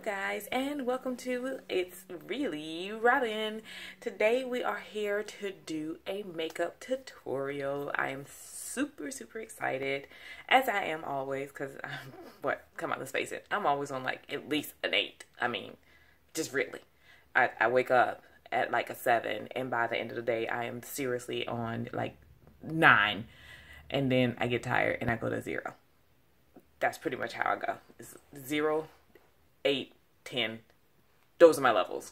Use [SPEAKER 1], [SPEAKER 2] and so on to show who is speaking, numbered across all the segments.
[SPEAKER 1] guys, and welcome to It's Really Robin. Today we are here to do a makeup tutorial. I am super excited, as I am always, because come on, let's face it, I'm always on like at least an 8. I mean, just really. I wake up at like a 7, and by the end of the day I am seriously on like 9, and then I get tired and I go to 0. That's pretty much how I go. It's 0, 8, 10. Those are my levels.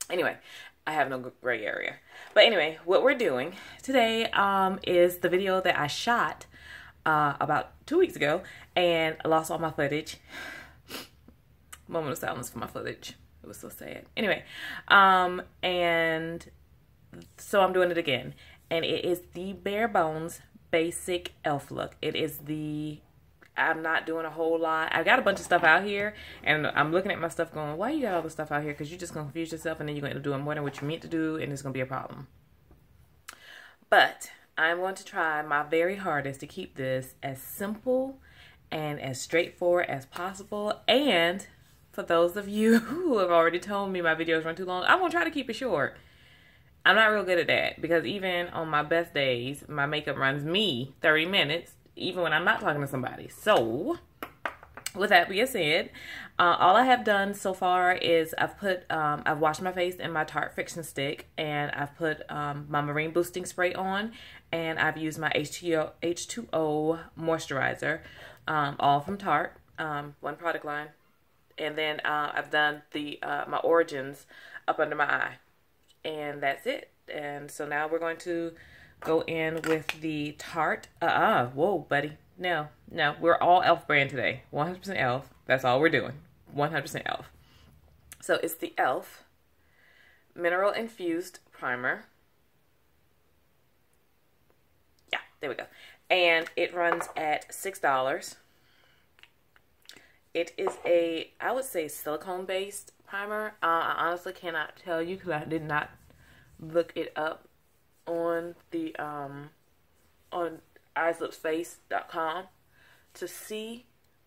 [SPEAKER 1] Anyway, I have no gray area. But anyway, what we're doing today is the video that I shot about 2 weeks ago, and I lost all my footage. Moment of silence for my footage. It was so sad. Anyway, and so I'm doing it again, and it is the bare bones basic e.L.F. look. It is I'm not doing a whole lot. I got a bunch of stuff out here, and I'm looking at my stuff going, why you got all this stuff out here? Because you're just going to confuse yourself, and then you're going to do more than what you meant to do, and it's going to be a problem. But I'm going to try my very hardest to keep this as simple and as straightforward as possible. And for those of you who have already told me my videos run too long, I'm going to try to keep it short. I'm not real good at that, because even on my best days, my makeup runs me 30 minutes. Even when I'm not talking to somebody. So, with that being said, all I have done so far is I've washed my face in my Tarte Friction Stick, and I've put my Marine Boosting Spray on, and I've used my H2O moisturizer, all from Tarte, one product line, and then I've done my Origins up under my eye, and that's it. And so now we're going to go in with the Tarte. Whoa, buddy. No. We're all e.L.F. brand today. 100% e.L.F. That's all we're doing. 100% e.L.F. So it's the e.L.F. Mineral Infused Primer. Yeah, there we go. And it runs at $6. It is I would say, silicone-based primer. I honestly cannot tell you because I did not look it up on the on eyeslipsface.com to see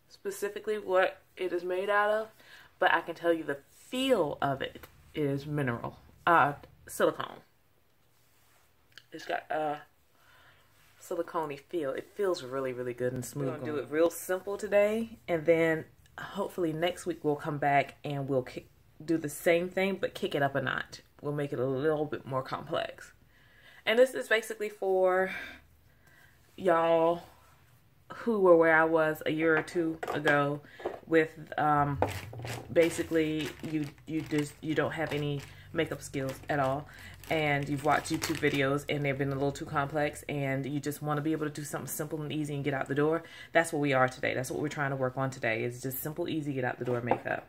[SPEAKER 1] specifically what it is made out of, but I can tell you the feel of it is silicone. It's got a silicone-y feel. It feels really good and smooth. We're gonna do it real simple today, and then hopefully next week we'll come back and we'll do the same thing but kick it up a notch. We'll make it a little bit more complex. And this is basically for y'all who were where I was a year or two ago with basically you don't have any makeup skills at all, and you've watched YouTube videos and they've been a little too complex, and you just want to be able to do something simple and easy and get out the door. That's what we are today. That's what we're trying to work on today, is just simple, easy, get out the door makeup.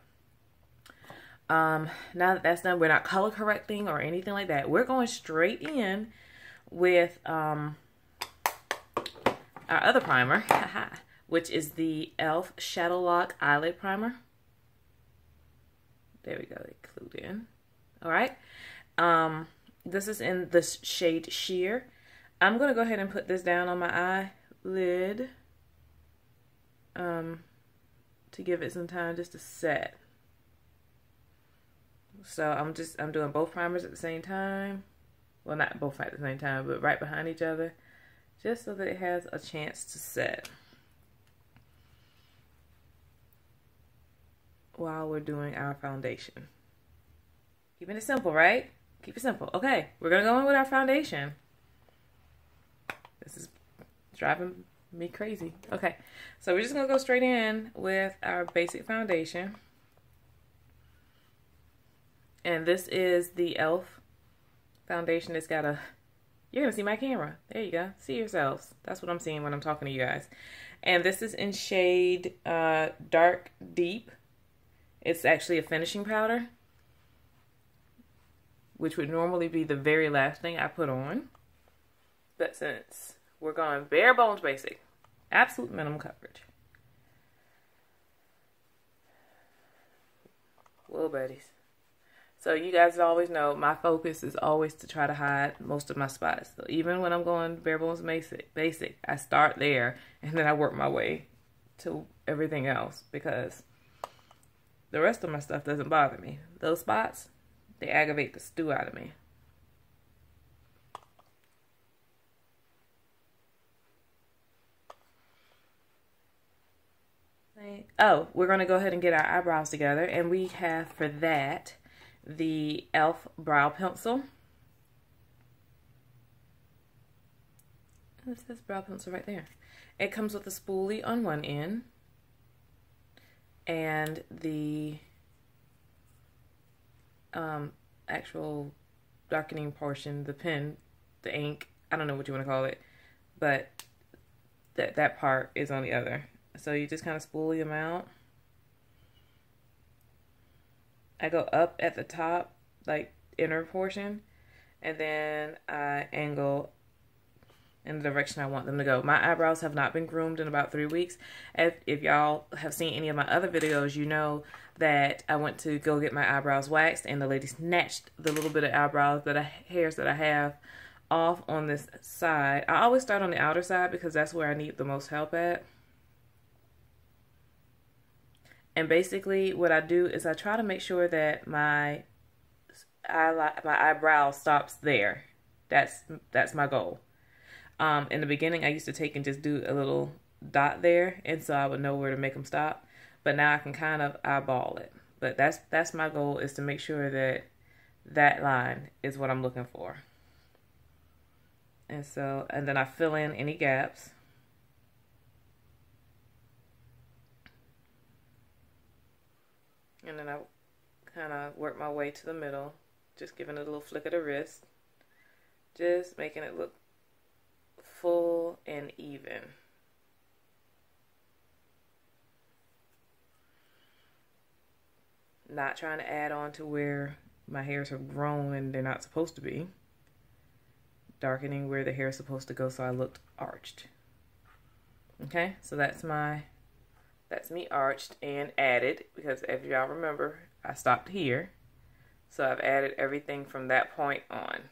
[SPEAKER 1] Now that that's done, we're not color correcting or anything like that. We're going straight in with our other primer, which is the e.L.F. Shadow Lock Eyelid Primer. There we go, they clued in. Alright. This is in the shade Sheer. I'm going to go ahead and put this down on my eyelid to give it some time just to set. So I'm doing both primers at the same time. Well, not both at the same time, but right behind each other, just so that it has a chance to set while we're doing our foundation. Keeping it simple, right? Keep it simple. Okay, we're gonna go in with our foundation. This is driving me crazy. Okay, so we're just gonna go straight in with our basic foundation. And this is the e.L.F. foundation. It's got you're gonna see my camera. There you go. See yourselves. That's what I'm seeing when I'm talking to you guys. And this is in shade Dark Deep. It's actually a finishing powder, which would normally be the very last thing I put on. But since we're going bare bones basic, absolute minimum coverage. Whoa, buddies. So you guys always know my focus is always to try to hide most of my spots. So even when I'm going bare bones basic, I start there and then I work my way to everything else, because The rest of my stuff doesn't bother me. Those spots, they aggravate the stew out of me. Oh, we're going to go ahead and get our eyebrows together. And we have for that the E.L.F. Brow Pencil. It says brow pencil right there. It comes with a spoolie on one end. And the actual darkening portion, the pen, the ink, I don't know what you want to call it, but that part is on the other. So you just kind of spoolie them out. I go up at the top, like inner portion, and then I angle in the direction I want them to go. My eyebrows have not been groomed in about 3 weeks. If y'all have seen any of my other videos, you know that I went to go get my eyebrows waxed, and the lady snatched the little bit of eyebrows hairs that I have off on this side. I always start on the outer side because that's where I need the most help at. And basically what I do is I try to make sure that my eyebrow stops there. That's my goal. In the beginning, I used to take and just do a little dot there, and so I would know where to make them stop. But now I can kind of eyeball it. But that's my goal, is to make sure that that line is what I'm looking for. And then I fill in any gaps. And then I kind of work my way to the middle, just giving it a little flick of the wrist, just making it look full and even. Not trying to add on to where my hairs have grown and they're not supposed to be. Darkening where the hair is supposed to go so I looked arched. Okay, so that's me arched and added, because if y'all remember, I stopped here. So I've added everything from that point on.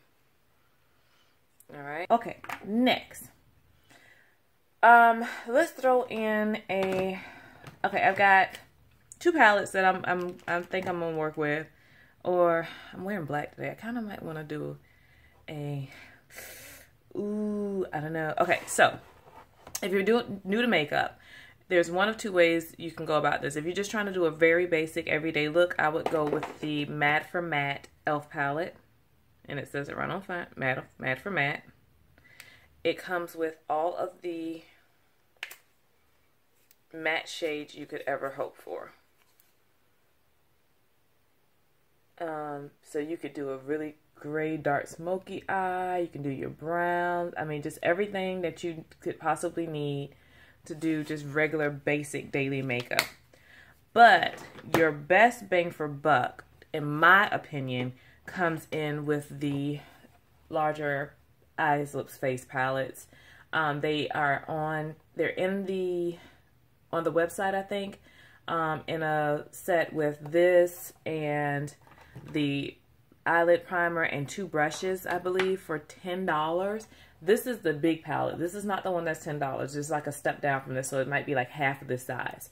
[SPEAKER 1] Alright. Okay, next. Let's throw in okay, I've got 2 palettes that I think I'm gonna work with. Or I'm wearing black today. I kinda might wanna do I don't know. Okay, so if you're new to makeup, there's one of 2 ways you can go about this. If you're just trying to do a very basic everyday look, I would go with the Matte for Matte E.L.F. palette. And it says it right on front, Matte for Matte. It comes with all of the matte shades you could ever hope for. So you could do a really gray, dark, smoky eye. You can do your browns. I mean, just everything that you could possibly need to do just regular basic daily makeup. But your best bang for buck, in my opinion, comes in with the larger eyes, lips, face palettes. They're on the website, I think, in a set with this and the eyelid primer and 2 brushes, I believe, for $10. This is the big palette. This is not the one that's $10. It's like a step down from this, so it might be like half of this size.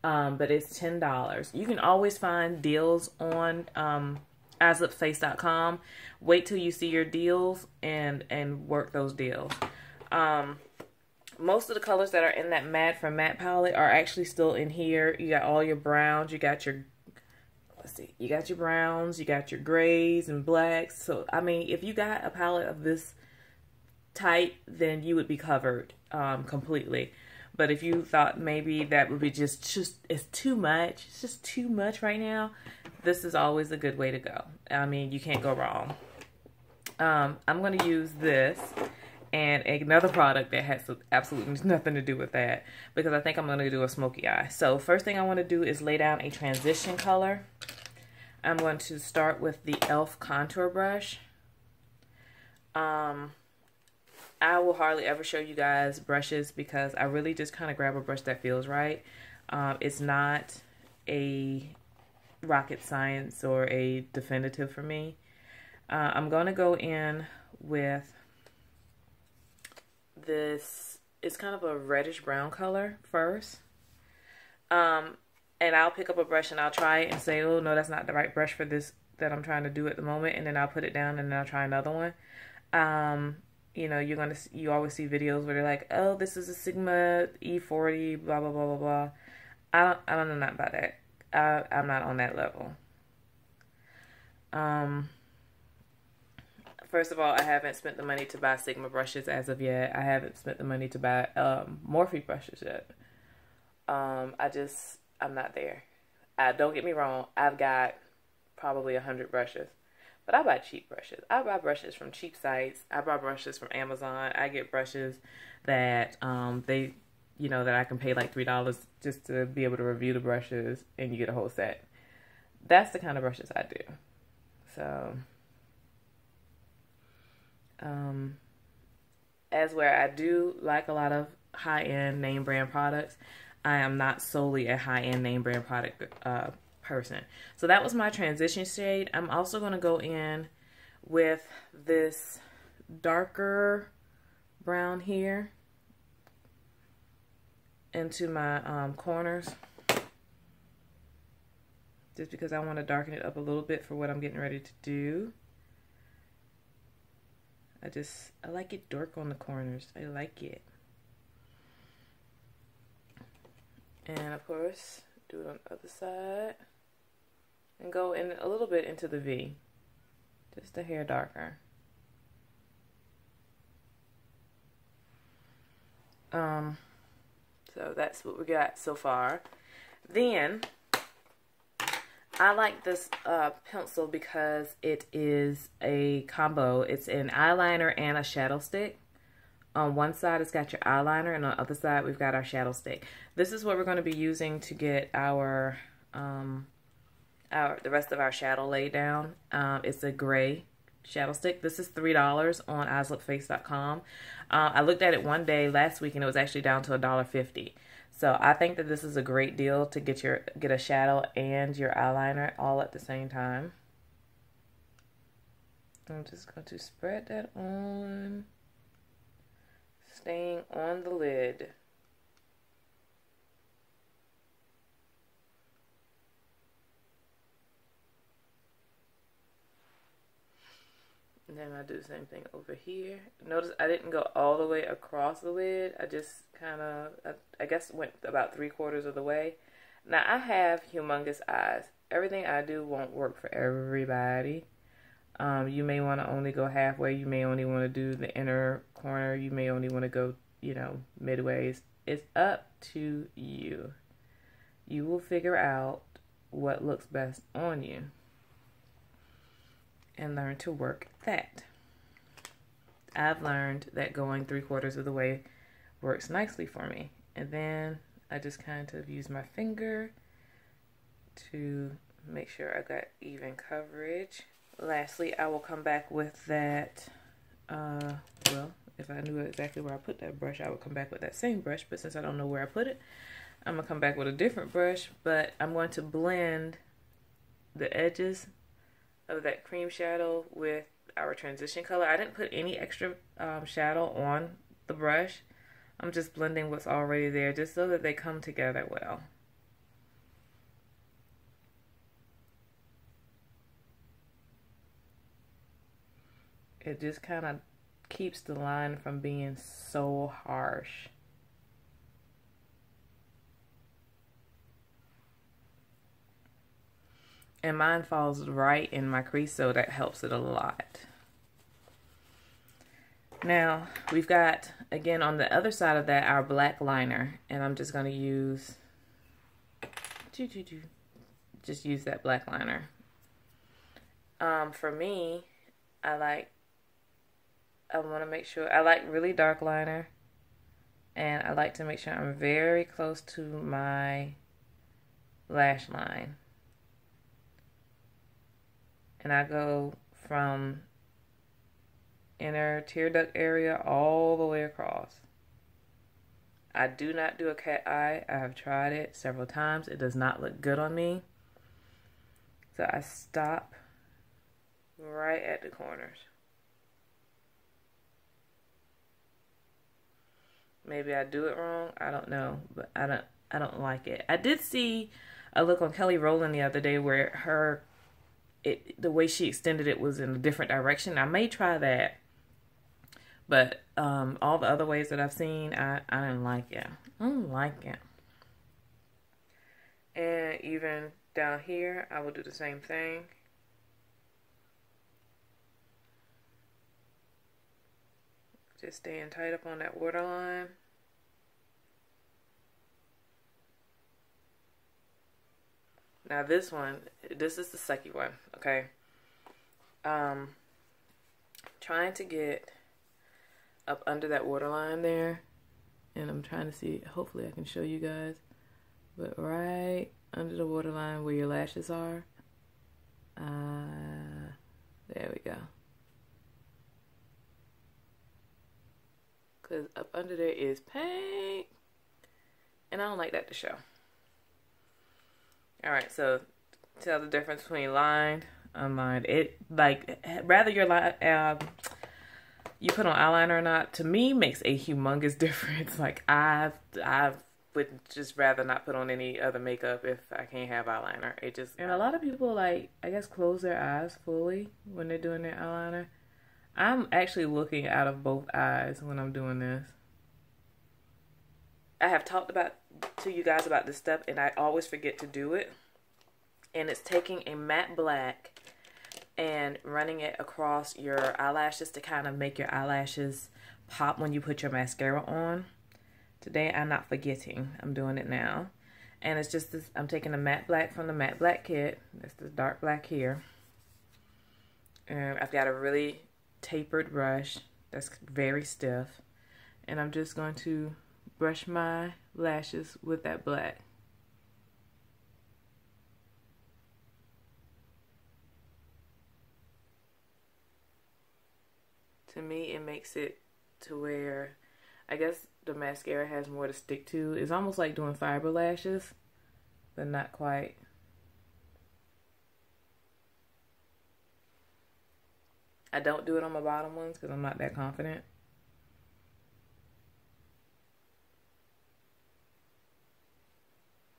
[SPEAKER 1] But it's $10. You can always find deals on eyeslipsface.com. Wait till you see your deals and work those deals. Most of the colors that are in that Matte for Matte palette are actually still in here. You got all your browns, you got your, you got your browns, you got your grays and blacks. So, I mean, if you got a palette of this type, then you would be covered completely. But if you thought maybe that would be just it's too much, it's just too much right now, this is always a good way to go. I mean, you can't go wrong. I'm going to use this and another product that has absolutely nothing to do with that, because I think I'm going to do a smoky eye. So first thing I want to do is lay down a transition color. I'm going to start with the E.L.F. contour brush. I will hardly ever show you guys brushes because I really just kind of grab a brush that feels right. It's not a rocket science or a definitive for me. I'm going to go in with this. It's kind of a reddish brown color first. and I'll pick up a brush and I'll try it and say, oh no, that's not the right brush for this that I'm trying to do at the moment, and then I'll put it down and then I'll try another one. You know, you always see videos where they're like, oh, this is a Sigma E40, blah blah blah blah blah. I don't know nothing about that. I'm not on that level. First of all, I haven't spent the money to buy Sigma brushes as of yet. I haven't spent the money to buy Morphe brushes yet. I'm not there. Don't get me wrong, I've got probably 100 brushes. But I buy cheap brushes. I buy brushes from cheap sites. I buy brushes from Amazon. I get brushes that that I can pay like $3 just to be able to review the brushes, and you get a whole set. That's the kind of brushes I do. So, as where I do like a lot of high-end name brand products, I am not solely a high-end name brand product person. So that was my transition shade. I'm also going to go in with this darker brown here into my corners, just because I want to darken it up a little bit for what I'm getting ready to do. I like it dark on the corners. I like it. And of course, do it on the other side. And go in a little bit into the V. Just a hair darker. So that's what we got so far. Then, I like this pencil because it is a combo. It's an eyeliner and a shadow stick. On one side, it's got your eyeliner, and on the other side, we've got our shadow stick. This is what we're going to be using to get the rest of our shadow laid down. It's a gray shadow stick. This is $3 on eyeslookface.com. I looked at it one day last week, and it was actually down to $1.50. So I think that this is a great deal to get a shadow and your eyeliner all at the same time. I'm just going to spread that on, staying on the lid. And then I do the same thing over here. Notice I didn't go all the way across the lid. I just kind of, I guess, went about 3/4 of the way. Now, I have humongous eyes. Everything I do won't work for everybody. You may want to only go halfway. You may only want to do the inner corner. You may only want to go, midways. It's up to you. You will figure out what looks best on you and learn to work that. I've learned that going 3/4 of the way works nicely for me. And then I just kind of use my finger to make sure I got even coverage. Lastly, I will come back with that, well, if I knew exactly where I put that brush, I would come back with that same brush. But since I don't know where I put it, I'm going to come back with a different brush. But I'm going to blend the edges of that cream shadow with our transition color. I didn't put any extra shadow on the brush. I'm just blending what's already there just so that they come together well. It just kind of keeps the line from being so harsh. And mine falls right in my crease, so that helps it a lot. Now, we've got, again, on the other side of that, our black liner. And I'm just going to use, just use that black liner. For me, I want to make sure, I like really dark liner. And I like to make sure I'm very close to my lash line. And I go from inner tear duct area all the way across. I do not do a cat eye. I have tried it several times. It does not look good on me. So I stop right at the corners. Maybe I do it wrong. I don't know, but I don't like it. I did see a look on Kelly Rowland the other day where the way she extended it was in a different direction. I may try that. But all the other ways that I've seen, I didn't like it. I don't like it. And even down here, I will do the same thing. Just staying tight up on that waterline. Now this is the second one, okay? Trying to get up under that waterline there, and I'm trying to see, hopefully I can show you guys, but right under the waterline where your lashes are, there we go, because up under there is paint, and I don't like that to show. Alright, so tell the difference between lined, unlined. It, like, rather your line, you put on eyeliner or not, to me makes a humongous difference. Like I would just rather not put on any other makeup if I can't have eyeliner. It just, and a lot of people, like, I guess close their eyes fully when they're doing their eyeliner. I'm actually looking out of both eyes when I'm doing this. I have talked to you guys about this step, and I always forget to do it. And it's taking a matte black and running it across your eyelashes to kind of make your eyelashes pop when you put your mascara on. Today I'm not forgetting. I'm doing it now. And it's just this, I'm taking the matte black from the matte black kit. That's the dark black here. And I've got a really tapered brush that's very stiff. And I'm just going to brush my lashes with that black. To me, it makes it to where, I guess the mascara has more to stick to. It's almost like doing fiber lashes, but not quite. I don't do it on my bottom ones because I'm not that confident.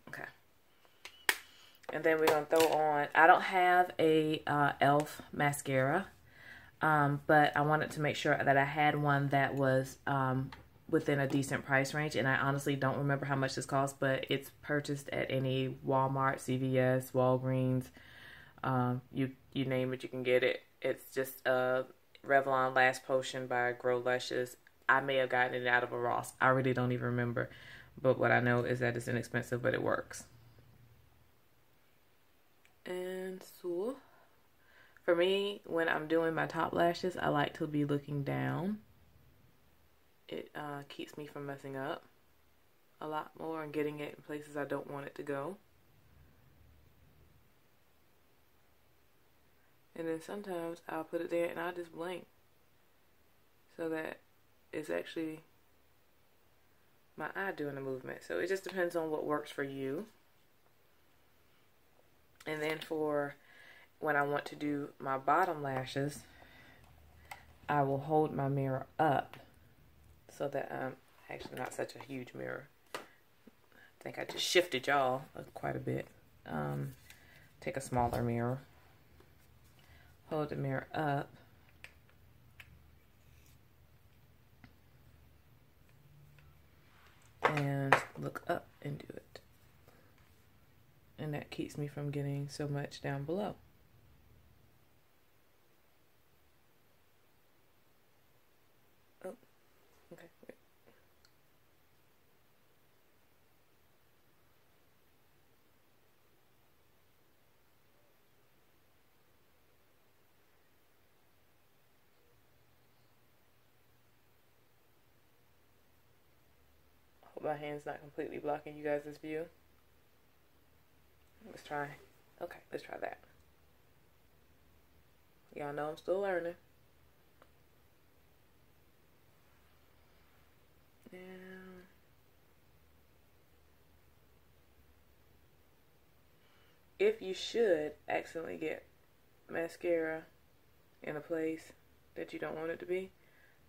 [SPEAKER 1] Okay. And then we're going to throw on, I don't have a E.L.F mascara. But I wanted to make sure that I had one that was within a decent price range, and I honestly don't remember how much this cost, but it's purchased at any Walmart, CVS, Walgreens, you name it, you can get it. It's just a Revlon Lash Potion by Grow Luscious. I may have gotten it out of a Ross. I really don't even remember, but what I know is that it's inexpensive, but it works. And so for me, when I'm doing my top lashes, I like to be looking down. It keeps me from messing up a lot more and getting it in places I don't want it to go. And then sometimes I'll put it there and I'll just blink so that it's actually my eye doing the movement. So it just depends on what works for you. And then for when I want to do my bottom lashes, I will hold my mirror up so that actually not such a huge mirror. I think I just shifted y'all quite a bit. Take a smaller mirror, hold the mirror up, and look up and do it. And that keeps me from getting so much down below. Okay. Hope my hand's not completely blocking you guys' view. Let's try. Okay, let's try that. Y'all know I'm still learning. Now, if you should accidentally get mascara in a place that you don't want it to be,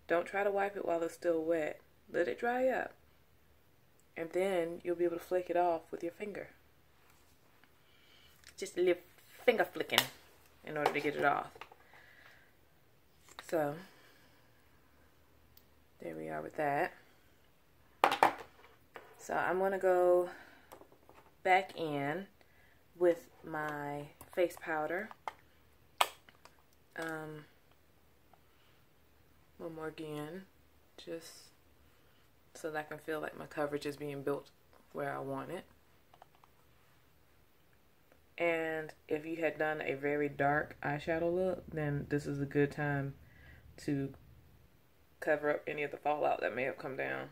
[SPEAKER 1] don't try to wipe it while it's still wet. Let it dry up. And then you'll be able to flake it off with your finger. just a little finger flicking in order to get it off. So there we are with that. So I'm going to go back in with my face powder. One more again, just so that I can feel like my coverage is being built where I want it. And if you had done a very dark eyeshadow look, then this is a good time to cover up any of the fallout that may have come down.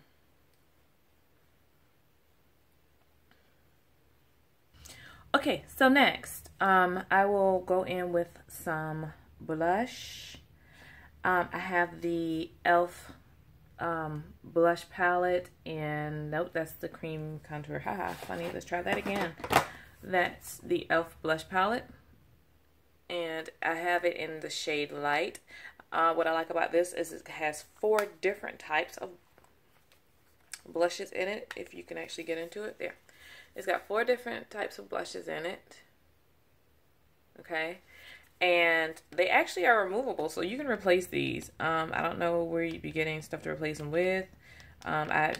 [SPEAKER 1] Okay, so next, I will go in with some blush. I have the E.L.F. Blush palette, and nope, that's the cream contour. Haha, funny, let's try that again. That's the E.L.F. blush palette, and I have it in the shade Light. What I like about this is it has 4 different types of blushes in it, if you can actually get into it. There. It's got 4 different types of blushes in it. Okay. And they actually are removable, so you can replace these. I don't know where you'd be getting stuff to replace them with. I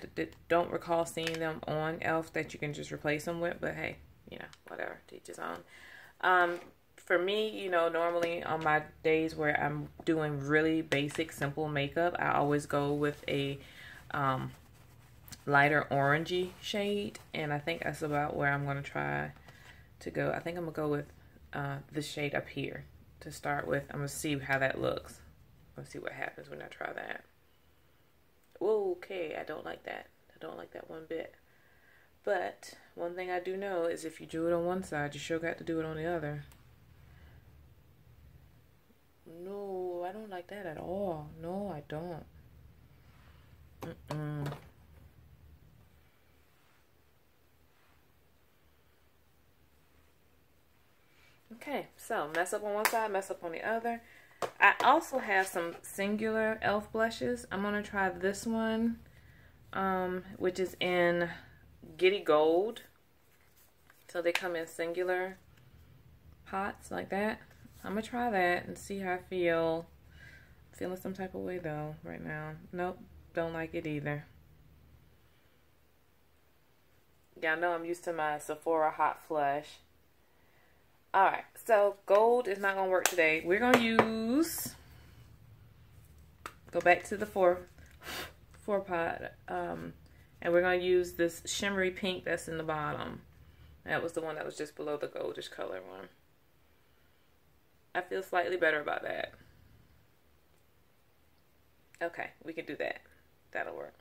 [SPEAKER 1] don't recall seeing them on E.L.F. that you can just replace them with, but hey, you know, whatever, to each his own. For me, you know, normally on my days where I'm doing really basic, simple makeup, I always go with a lighter orangey shade, and I think that's about where I'm going to try to go. I think I'm going to go with this shade up here to start with. I'm going to see how that looks. Let's see what happens when I try that. Okay, I don't like that. I don't like that one bit. But one thing I do know is if you do it on one side, you sure got to do it on the other. No, I don't like that at all. No, I don't. Okay, so mess up on one side, mess up on the other. I also have some singular E.L.F. blushes. I'm going to try this one, which is in Giddy Gold. So they come in singular pots like that. I'm going to try that and see how I feel. I'm feeling some type of way though right now. Nope, don't like it either. Y'all know I'm used to my Sephora Hot Flush. Alright, so gold is not going to work today. We're going to use, go back to the four pot, and we're going to use this shimmery pink that's in the bottom. That was the one that was just below the goldish color one. I feel slightly better about that. Okay, we can do that. That'll work.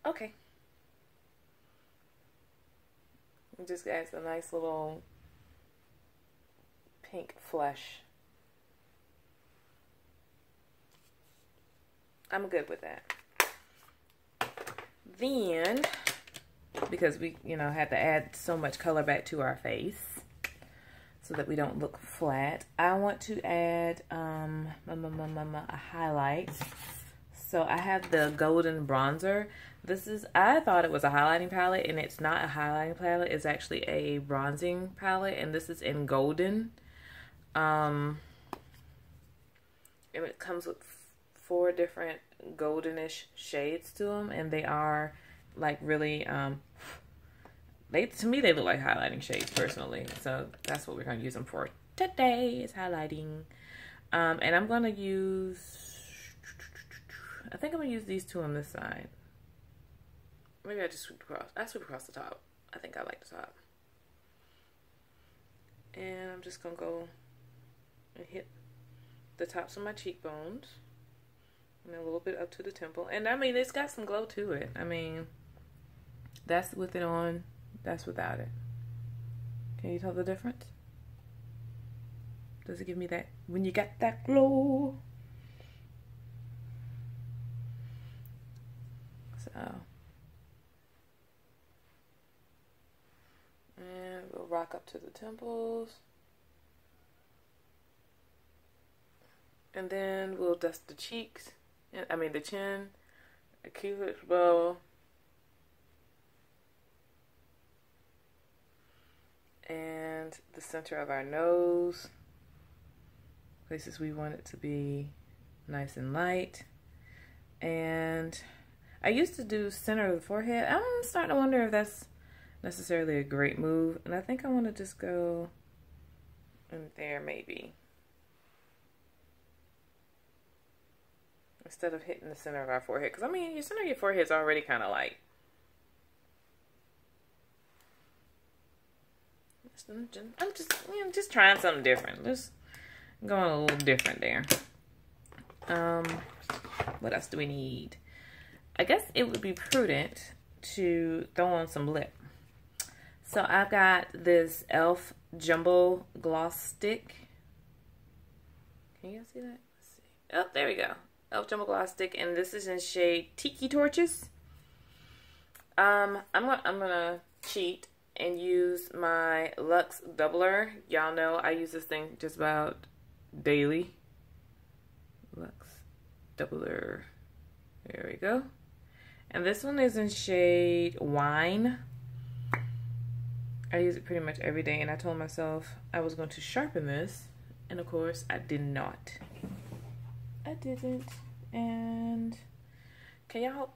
[SPEAKER 1] Okay. It just adds a nice little pink flush. I'm good with that. Then, because we, you know, had to add so much color back to our face so that we don't look flat, I want to add a highlight. So I have the golden bronzer. This is, I thought it was a highlighting palette, and it's not a highlighting palette. It's actually a bronzing palette, and this is in golden. And it comes with 4 different goldenish shades to them, and they are like really, to me they look like highlighting shades personally. So that's what we're going to use them for today, is highlighting. And I'm going to use, I think I'm going to use these 2 on this side. Maybe I just sweep across. I sweep across the top. I think I like the top. And I'm just going to go and hit the tops of my cheekbones. And a little bit up to the temple. And I mean, it's got some glow to it. I mean, that's with it on. That's without it. Can you tell the difference? Does it give me that, when you got that glow? So. And we'll rock up to the temples. And then we'll dust the cheeks. I mean the chin, a cupid's bow, and the center of our nose. Places we want it to be nice and light. And I used to do center of the forehead. I'm starting to wonder if that's necessarily a great move. And I think I want to just go in there maybe. Instead of hitting the center of our forehead. Because I mean, your center of your forehead is already kind of light. I'm just trying something different. Just going a little different there. What else do we need? I guess it would be prudent to throw on some lip. So I've got this E.L.F. Jumbo Gloss Stick. Can you guys see that? Let's see. Oh, there we go. E.L.F. Jumbo Gloss Stick, and this is in shade Tiki Torches. I'm gonna cheat and use my Luxe Doubler. Y'all know I use this thing just about daily. Luxe Doubler. There we go. And this one is in shade Wine. I use it pretty much every day, and I told myself I was going to sharpen this, and of course I did not. I didn't. And can y'all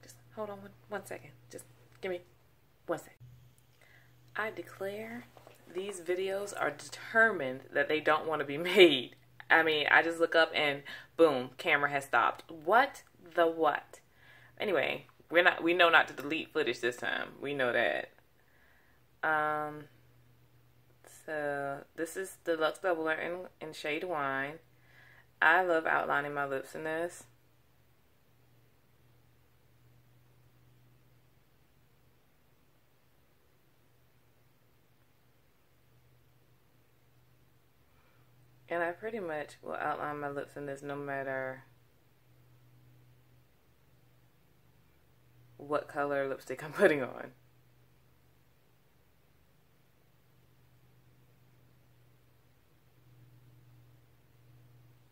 [SPEAKER 1] just hold on one second? Just give me 1 second. I declare these videos are determined that they don't want to be made. I mean, I just look up and boom, camera has stopped. What the what? Anyway, we know not to delete footage this time. We know that. So this is the Luxe Doubler in shade Wine. I love outlining my lips in this. And I pretty much will outline my lips in this no matter what color lipstick I'm putting on.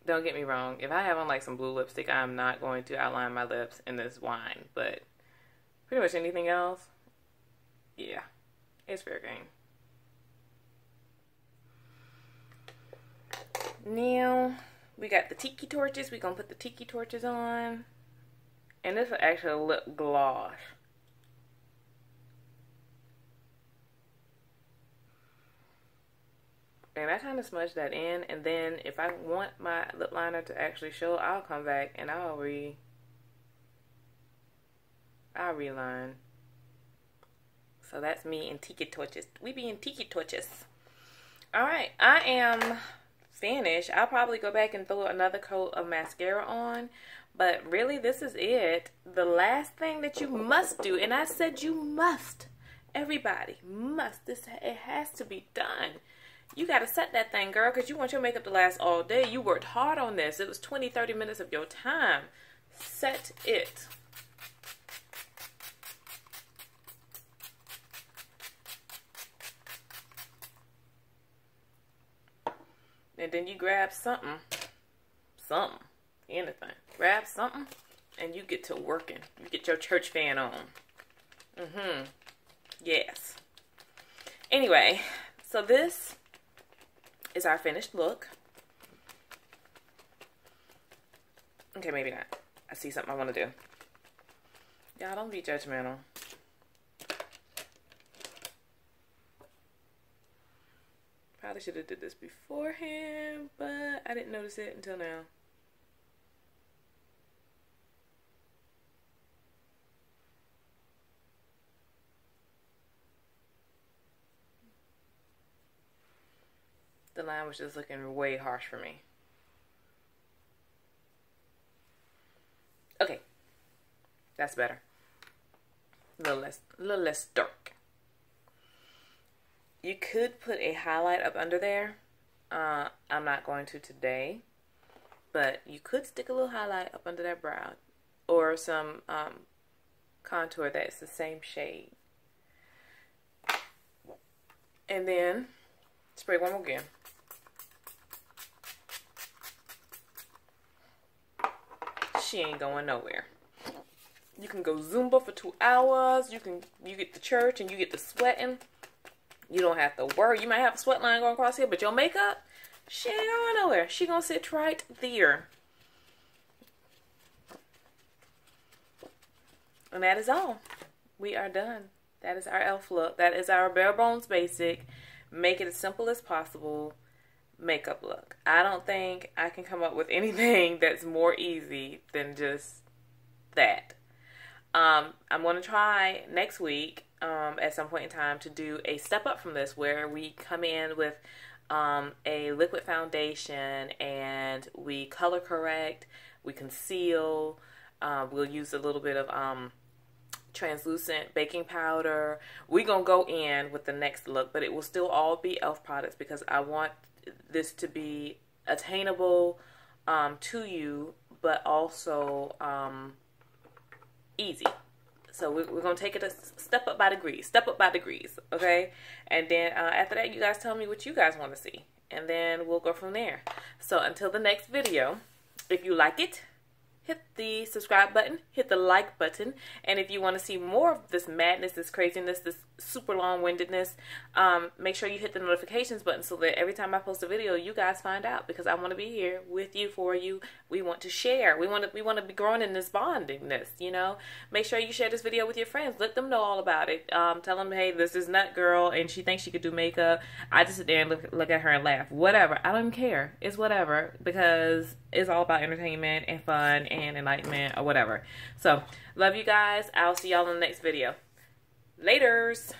[SPEAKER 1] Don't get me wrong, if I have on like some blue lipstick, I'm not going to outline my lips in this Wine, but pretty much anything else, yeah, it's fair game. Now, we got the Tiki Torches. We're going to put the Tiki Torches on. And this is actually a lip gloss. And I kind of smudge that in. And then if I want my lip liner to actually show, I'll come back and I'll reline. So that's me in Tiki Torches. We be in Tiki Torches. Alright, I am finished. I'll probably go back and throw another coat of mascara on, but really this is it. The last thing that you must do, and I said you must, everybody must, it has to be done. You got to set that thing, girl, because you want your makeup to last all day. You worked hard on this. It was 20-30 minutes of your time. Set it. And then you grab something, anything. Grab something, and you get to working. You get your church fan on. Yes. Anyway, so this is our finished look. Okay, maybe not. I see something I want to do. Y'all don't be judgmental. Probably should have did this beforehand, but I didn't notice it until now. The line was just looking way harsh for me. Okay, that's better. A little less dark. You could put a highlight up under there. I'm not going to today, but you could stick a little highlight up under that brow, or some contour that's the same shade. And then spray one more again. she ain't going nowhere. You can go Zumba for 2 hours. You get to church and you get to sweating. You don't have to worry. You might have a sweat line going across here, but your makeup, she ain't going nowhere. She gonna sit right there. And that is all. We are done. That is our E.L.F. look. That is our bare bones basic. Make it as simple as possible makeup look. I don't think I can come up with anything that's more easy than just that. I'm going to try next week at some point in time to do a step up from this where we come in with a liquid foundation and we color correct, we conceal, we'll use a little bit of translucent baking powder. We're going to go in with the next look, but it will still all be E.L.F. products because I want this to be attainable to you, but also easy. So we're going to take it a step up by degrees, okay? And then after that, you guys tell me what you guys want to see, and then we'll go from there. So until the next video, if you like it, hit the subscribe button, hit the like button, and if you want to see more of this madness, this craziness, this super long-windedness, make sure you hit the notifications button so that every time I post a video, you guys find out, because I want to be here with you, for you. We want to share. We want to be growing in this bondingness, you know. Make sure you share this video with your friends. Let them know all about it. Tell them, hey, this is Nut Girl, and she thinks she could do makeup. I just sit there and look at her and laugh. Whatever. I don't even care. It's whatever, because it's all about entertainment and fun and enlightenment or whatever. So, love you guys. I'll see y'all in the next video. Laters.